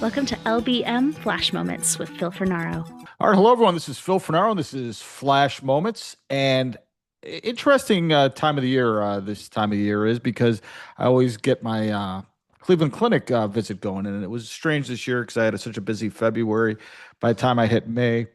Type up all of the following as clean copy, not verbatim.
Welcome to LBM Flash Moments with Phil Fernaro. All right, hello everyone. This is Phil Fernaro, and this is Flash Moments. And interesting time of the year. This time of the year is because I always get my Cleveland Clinic visit going, and it was strange this year because I had such a busy February. By the time I hit May,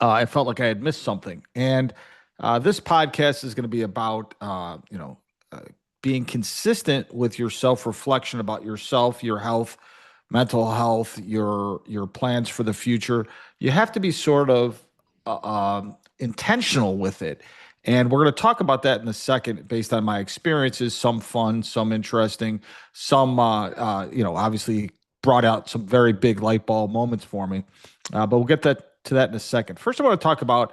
I felt like I had missed something. And this podcast is going to be about uh, being consistent with your self reflection about yourself, your health, mental health, your plans for the future. You have to be sort of intentional with it. And we're going to talk about that in a second, based on my experiences. Some fun, some interesting, some obviously brought out some very big light bulb moments for me. But we'll get to that in a second. First, I want to talk about.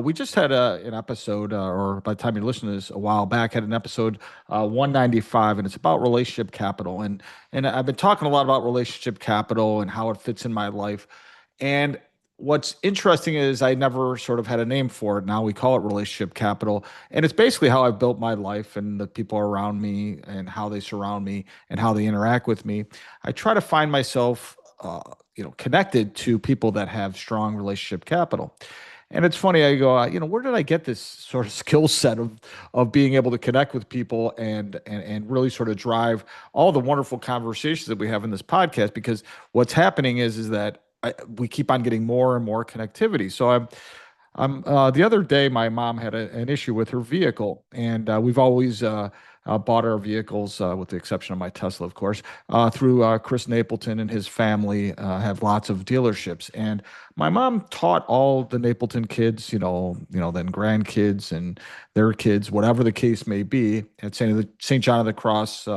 We just had an episode, or by the time you listen to this, a while back, had an episode 195, and it's about relationship capital. And I've been talking a lot about relationship capital and how it fits in my life. And what's interesting is I never sort of had a name for it. Now we call it relationship capital, and it's basically how I've built my life and the people around me and how they surround me and how they interact with me. I try to find myself. Connected to people that have strong relationship capital. And it's funny, I go, where did I get this sort of skill set of being able to connect with people and really sort of drive all the wonderful conversations that we have in this podcast? Because what's happening is that we keep on getting more and more connectivity. So I'm the other day, my mom had an issue with her vehicle, and we've always bought our vehicles, with the exception of my Tesla, of course, through Chris Napleton and his family have lots of dealerships. And my mom taught all the Napleton kids, then grandkids and their kids, whatever the case may be, at St. John of the Cross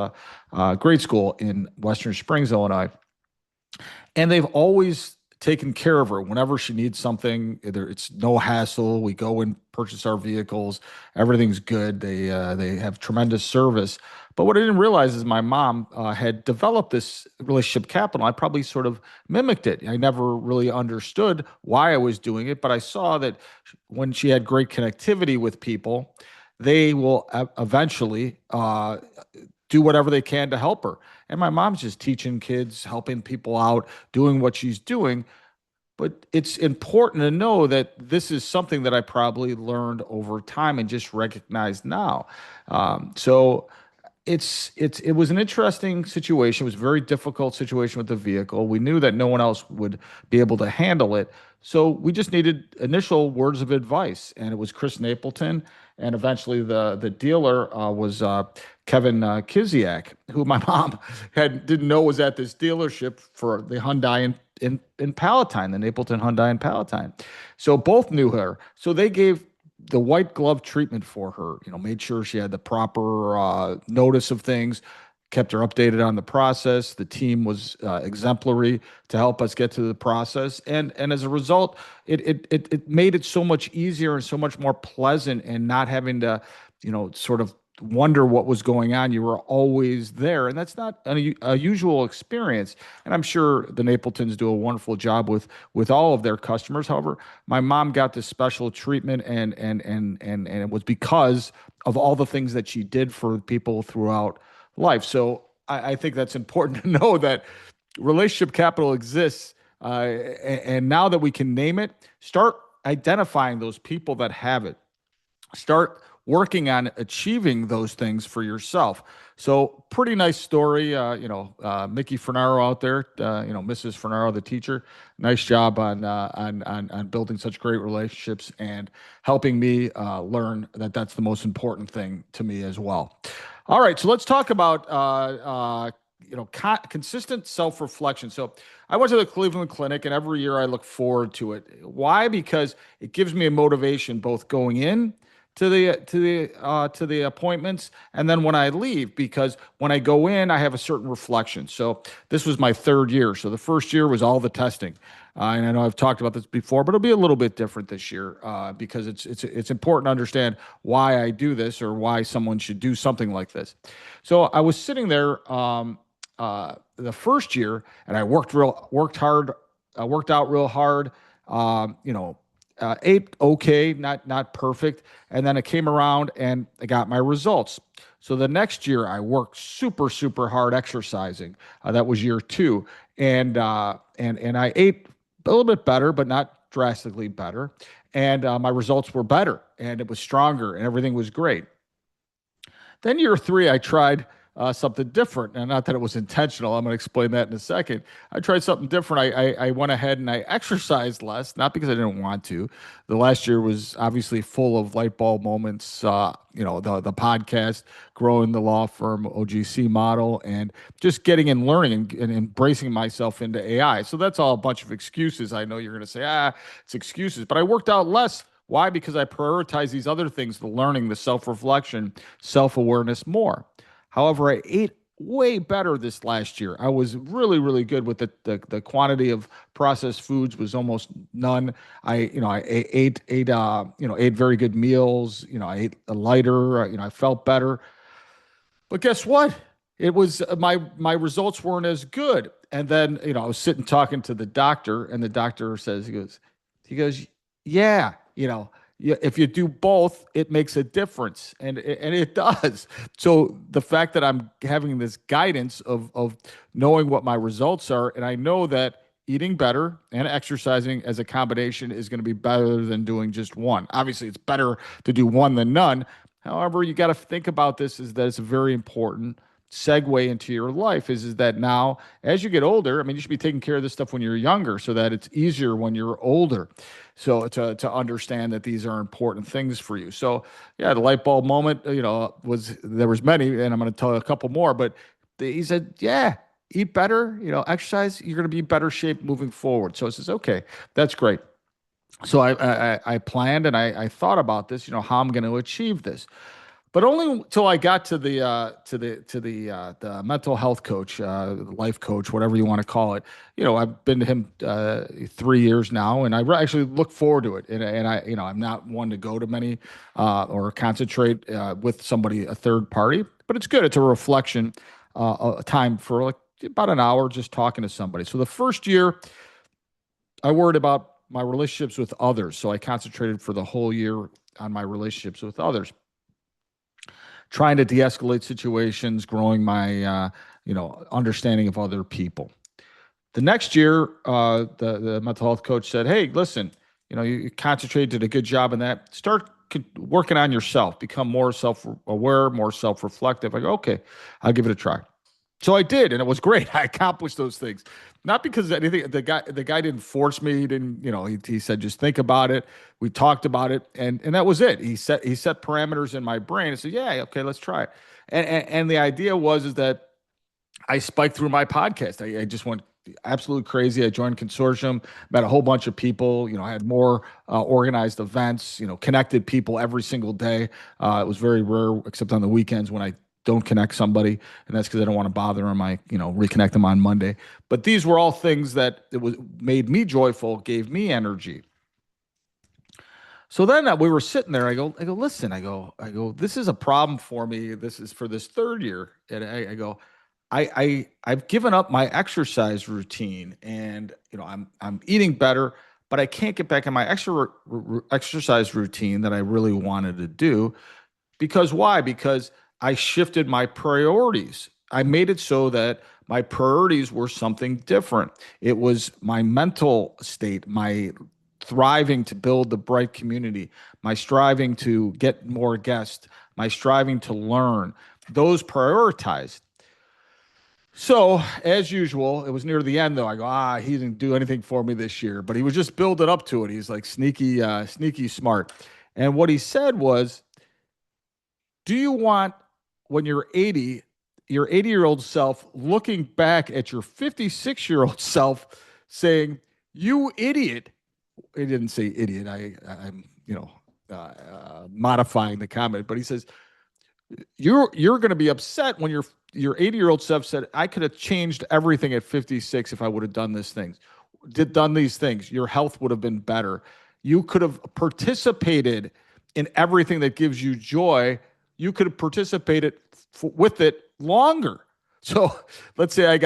grade school in Western Springs, Illinois. And they've always taken care of her whenever she needs something. It's no hassle. We go and purchase our vehicles. Everything's good. They have tremendous service. But what I didn't realize is my mom had developed this relationship capital. I probably sort of mimicked it. I never really understood why I was doing it, but I saw that when she had great connectivity with people, they will eventually do whatever they can to help her. And my mom's just teaching kids, helping people out, doing what she's doing. But it's important to know that this is something that I probably learned over time and just recognized now. So it was an interesting situation. It was a very difficult situation with the vehicle. We knew that no one else would be able to handle it. So we just needed initial words of advice, and it was Chris Napleton, and eventually the dealer was Kevin Kiziak, who my mom had didn't know was at this dealership for the Hyundai in Palatine, the Napleton Hyundai in Palatine. So both knew her. So they gave the white glove treatment for her, made sure she had the proper notice of things, kept her updated on the process. The team was exemplary to help us get to the process. And as a result, it made it so much easier and so much more pleasant, and not having to, sort of wonder what was going on. You were always there, and that's not a usual experience. And I'm sure the Napletons do a wonderful job with all of their customers. However, my mom got this special treatment, and it was because of all the things that she did for people throughout life. So I think that's important to know that relationship capital exists. And now that we can name it, start identifying those people that have it. Start working on achieving those things for yourself. So pretty nice story. Mickey Fernaro out there, Mrs. Fernaro, the teacher, nice job on building such great relationships and helping me learn that that's the most important thing to me as well. All right, so let's talk about consistent self-reflection. So I went to the Cleveland Clinic, and every year I look forward to it. Why? Because it gives me a motivation both going in to the appointments, and then when I leave, because when I go in, I have a certain reflection. So this was my third year. So the first year was all the testing, and I know I've talked about this before, but it'll be a little bit different this year because it's important to understand why I do this, or why someone should do something like this. So I was sitting there the first year, and I worked hard, worked out real hard. Ate okay, not perfect, and then it came around and I got my results. So the next year, I worked super, super hard exercising. That was year two, and I ate a little bit better, but not drastically better. And my results were better, and it was stronger, and everything was great. Then year three, I tried something different, and not that it was intentional. I'm going to explain that in a second. I tried something different. I went ahead and I exercised less, not because I didn't want to. The last year was obviously full of light bulb moments. The podcast, growing the law firm OGC model, and just getting and learning and embracing myself into AI. So that's all a bunch of excuses. I know you're going to say, it's excuses, but I worked out less. Why? Because I prioritize these other things, the learning, the self reflection, self awareness more. However, I ate way better this last year. I was really, really good with the quantity of processed foods was almost none. I ate very good meals. I ate a lighter. I felt better. But guess what? It was my results weren't as good. And then, I was sitting talking to the doctor, and the doctor says, he goes, yeah, if you do both, it makes a difference, and it does. So the fact that I'm having this guidance of knowing what my results are, and I know that eating better and exercising as a combination is going to be better than doing just one. Obviously, it's better to do one than none. However, you got to think about this is that it's a very important segue into your life is that now as you get older, I mean, you should be taking care of this stuff when you're younger so that it's easier when you're older. So to understand that these are important things for you. So yeah, the light bulb moment, there was many, and I'm going to tell you a couple more, but he said, yeah, eat better, exercise, you're going to be in better shape moving forward. So it says, okay, that's great. So I planned and I thought about this, how I'm going to achieve this, but only until I got to the mental health coach, life coach, whatever you want to call it. I've been to him 3 years now, and actually look forward to it. And I'm not one to go to many or concentrate with somebody, a third party, but it's good. It's a reflection, a time for like about an hour just talking to somebody. So the first year, I worried about my relationships with others, so I concentrated for the whole year on my relationships with others, trying to de-escalate situations, growing my understanding of other people. The next year, the mental health coach said, "Hey, listen, you concentrated, did a good job in that. Start working on yourself, become more self-aware, more self-reflective." I go, "Okay, I'll give it a try." So I did, and it was great. I accomplished those things, not because anything. The guy didn't force me. He didn't, he said just think about it. We talked about it, and that was it. He set parameters in my brain and said, yeah, okay, let's try it. And the idea is that I spiked through my podcast. I just went absolutely crazy. I joined consortium, met a whole bunch of people. I had more organized events. Connected people every single day. It was very rare, except on the weekends when I don't connect somebody, and that's because I don't want to bother them. I reconnect them on Monday. But these were all things that it was made me joyful, gave me energy. So then we were sitting there. Listen. This is a problem for me. This is for this third year, and I go, I've given up my exercise routine, and I'm eating better, but I can't get back in my exercise routine that I really wanted to do. Because why? Because I shifted my priorities. I made it so that my priorities were something different. It was my mental state, my thriving to build the bright community, my striving to get more guests, my striving to learn. Those prioritized. So, as usual, it was near the end though. I go, he didn't do anything for me this year, but he was just building up to it. He's like sneaky smart. And what he said was, do you want, when you're 80, your 80-year-old self looking back at your 56-year-old self saying, "You idiot"? He didn't say idiot. I'm modifying the comment, but he says, you're going to be upset when your 80-year-old self said, "I could have changed everything at 56 if I would have done these things. Your health would have been better. You could have participated in everything that gives you joy. You could have participated with it longer." So let's say I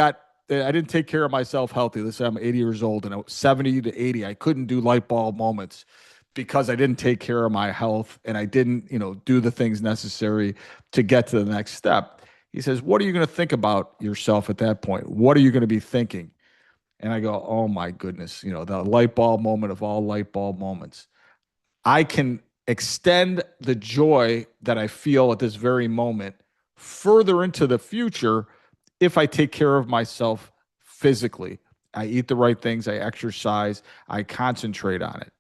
didn't take care of myself healthy. Let's say I'm 80 years old, and at 70 to 80, I couldn't do light bulb moments. because I didn't take care of my health and I didn't, do the things necessary to get to the next step. He says, "What are you going to think about yourself at that point? What are you going to be thinking?" And I go, "Oh my goodness, the light bulb moment of all light bulb moments. I can extend the joy that I feel at this very moment further into the future if I take care of myself physically. I eat the right things, I exercise, I concentrate on it."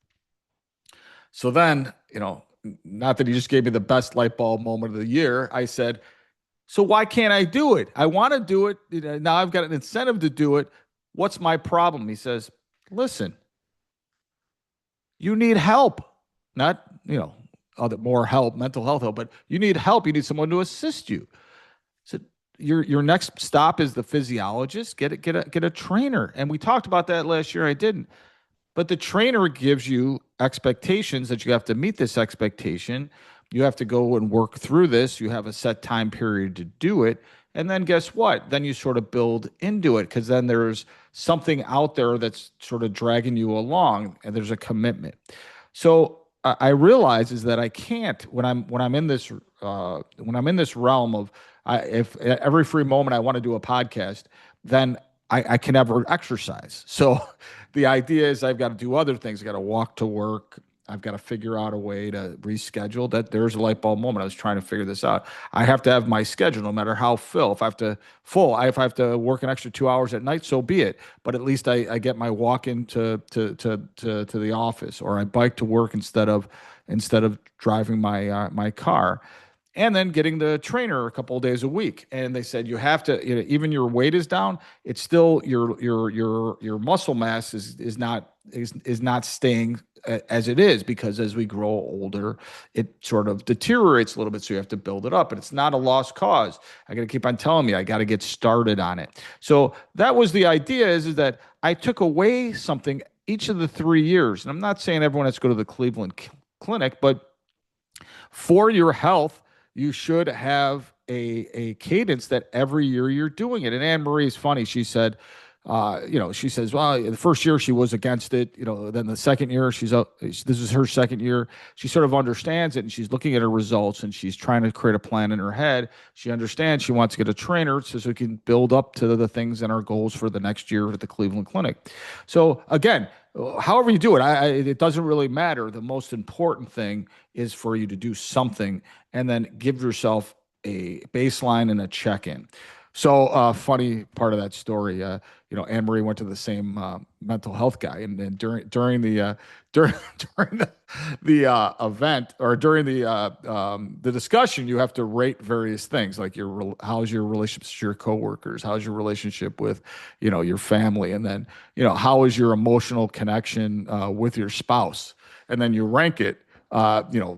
So then, not that he just gave me the best light bulb moment of the year, I said, "So why can't I do it? I want to do it. Now I've got an incentive to do it. What's my problem?" He says, "Listen, you need help. Not, other more help, mental health help, but you need help. You need someone to assist you." So your next stop is the physiologist. Get a trainer. And we talked about that last year. I didn't. But the trainer gives you expectations that you have to meet this expectation. You have to go and work through this. You have a set time period to do it. And then guess what? Then you sort of build into it because then there's something out there that's sort of dragging you along and there's a commitment. So I realize is that I can't when I'm in this when I'm in this realm of if every free moment I want to do a podcast, then I can never exercise. So the idea is I've got to do other things. I got to walk to work. I've got to figure out a way to reschedule that. There's a light bulb moment. I was trying to figure this out. I have to have my schedule, no matter how full. If I have to work an extra 2 hours at night, so be it. But at least I get my walk into to the office, or I bike to work instead of driving my car, and then getting the trainer a couple of days a week. And they said you have to, even your weight is down, it's still your muscle mass is not staying as it is, because as we grow older, it sort of deteriorates a little bit. So you have to build it up, but it's not a lost cause. I got to keep on telling you, I got to get started on it. So that was the idea, is that I took away something each of the 3 years. And I'm not saying everyone has to go to the Cleveland Clinic, but for your health, you should have a cadence that every year you're doing it. And Anne Marie is funny. She said, she says, well, the first year she was against it. Then the second year this is her second year. She sort of understands it, and she's looking at her results, and she's trying to create a plan in her head. She understands she wants to get a trainer so we can build up to the things and our goals for the next year at the Cleveland Clinic. So again, however you do it, it doesn't really matter. The most important thing is for you to do something and then give yourself a baseline and a check-in. So, funny part of that story, Anne Marie went to the same mental health guy, and during the during during the event, or during the discussion, you have to rate various things like how's your relationship to your coworkers, how's your relationship with your family, and then how is your emotional connection with your spouse, and then you rank it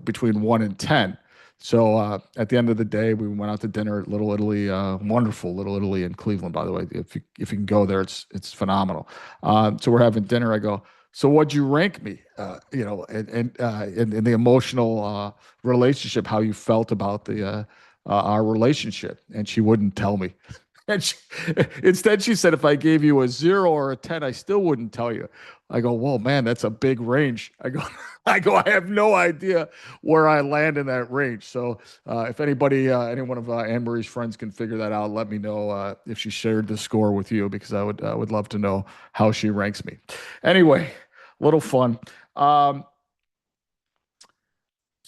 between 1 and 10. So at the end of the day, we went out to dinner at Little Italy, wonderful Little Italy in Cleveland, by the way. If you can go there, it's phenomenal. So we're having dinner. I go, "So what'd you rank me?" In the emotional relationship, how you felt about the our relationship, and she wouldn't tell me. And instead, she said, "If I gave you a 0 or a 10, I still wouldn't tell you." I go, "Whoa, man, that's a big range." I have no idea where I land in that range. So, if any one of Anne Marie's friends can figure that out, let me know if she shared the score with you, because I would love to know how she ranks me. Anyway, a little fun.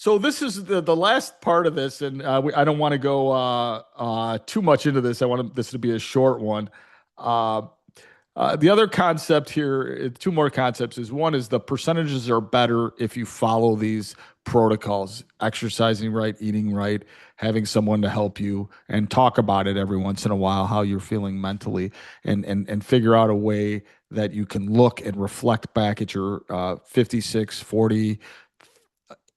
So this is the last part of this, and I don't want to go too much into this. I want this to be a short one. Uh, the other concept here, two more concepts, is one is the percentages are better if you follow these protocols: exercising right, eating right, having someone to help you, and talk about it every once in a while, how you're feeling mentally, and figure out a way that you can look and reflect back at your 56, 40,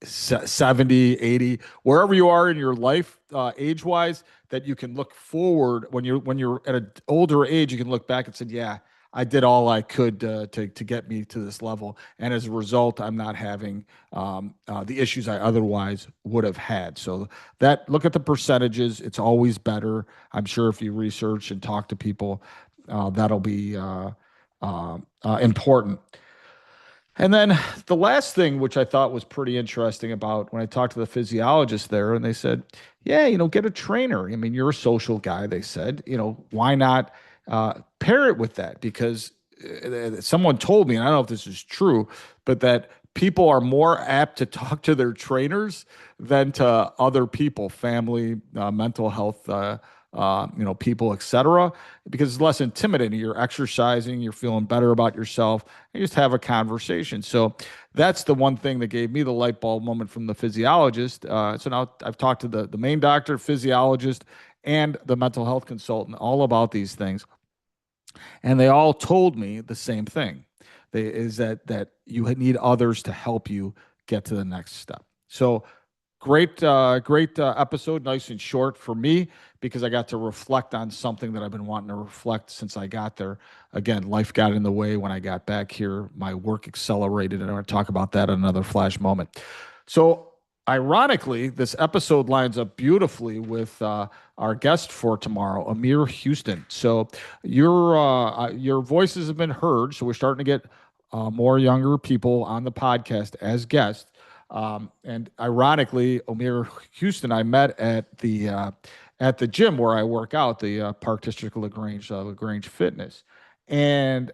70, 80, wherever you are in your life, age wise, that you can look forward when you're at an older age. You can look back and say, yeah, I did all I could to get me to this level, and as a result, I'm not having the issues I otherwise would have had. So that, look at the percentages. It's always better. I'm sure if you research and talk to people, that'll be important. And then the last thing, which I thought was pretty interesting about when I talked to the physiologist there, and they said, yeah, get a trainer. I mean, you're a social guy, they said, why not pair it with that? Because someone told me, and I don't know if this is true, but that people are more apt to talk to their trainers than to other people, family, mental health, people, etc., because it's less intimidating. You're exercising, you're feeling better about yourself, and you just have a conversation. So that's the one thing that gave me the light bulb moment from the physiologist. So now I've talked to the main doctor, physiologist, and the mental health consultant all about these things, and they all told me the same thing. Is that you need others to help you get to the next step. So great episode, nice and short for me because I got to reflect on something that I've been wanting to reflect since I got there. Again, life got in the way when I got back here. My work accelerated, and I'm going to talk about that in another flash moment. So, ironically, this episode lines up beautifully with our guest for tomorrow, Omer Houston. So, your voices have been heard. So, we're starting to get more younger people on the podcast as guests. And ironically, Omer Houston, I met at the gym where I work out, the Park District Lagrange Lagrange Fitness. And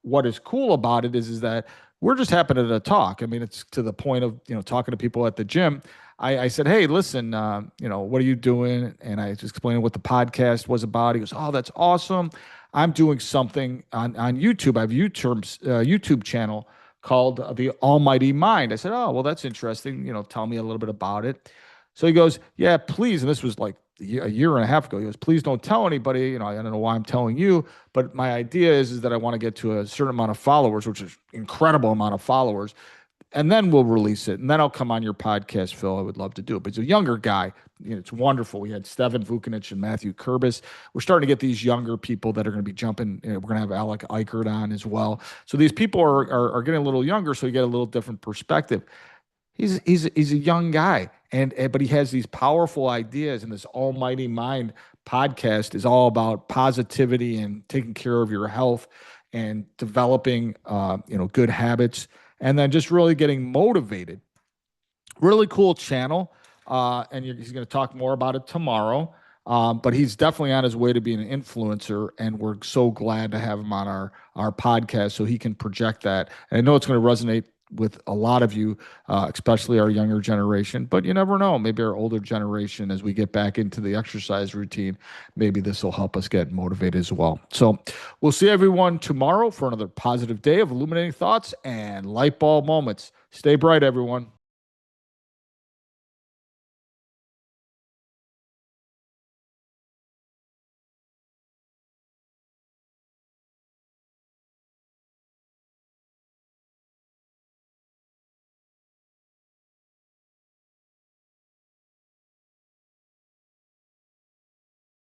what is cool about it is that we're just happening to talk. I mean, it's to the point of talking to people at the gym. I said, hey, listen, what are you doing? And I just explained what the podcast was about. He goes, oh, that's awesome. I'm doing something on YouTube. I have YouTube channel called The Almighty Mind. I said, oh, well, that's interesting. Tell me a little bit about it. So he goes, yeah, please. And this was like a year and a half ago. He goes, please don't tell anybody. I don't know why I'm telling you, but my idea is that I want to get to a certain amount of followers, which is incredible amount of followers, and then we'll release it. And then I'll come on your podcast, Phil. I would love to do it. But he's a younger guy. It's wonderful. We had Steven Vukinich and Matthew Kurbis. We're starting to get these younger people that are going to be jumping. We're going to have Alec Eichert on as well. So these people are getting a little younger, so you get a little different perspective. He's a young guy, but he has these powerful ideas, and this Almighty Mind podcast is all about positivity and taking care of your health and developing good habits, and then just really getting motivated. Really cool channel, and he's going to talk more about it tomorrow. But he's definitely on his way to being an influencer, and we're so glad to have him on our podcast so he can project that. And I know it's going to resonate with a lot of you, especially our younger generation. But you never know. Maybe our older generation, as we get back into the exercise routine, maybe this will help us get motivated as well. So we'll see everyone tomorrow for another positive day of illuminating thoughts and light bulb moments. Stay bright, everyone.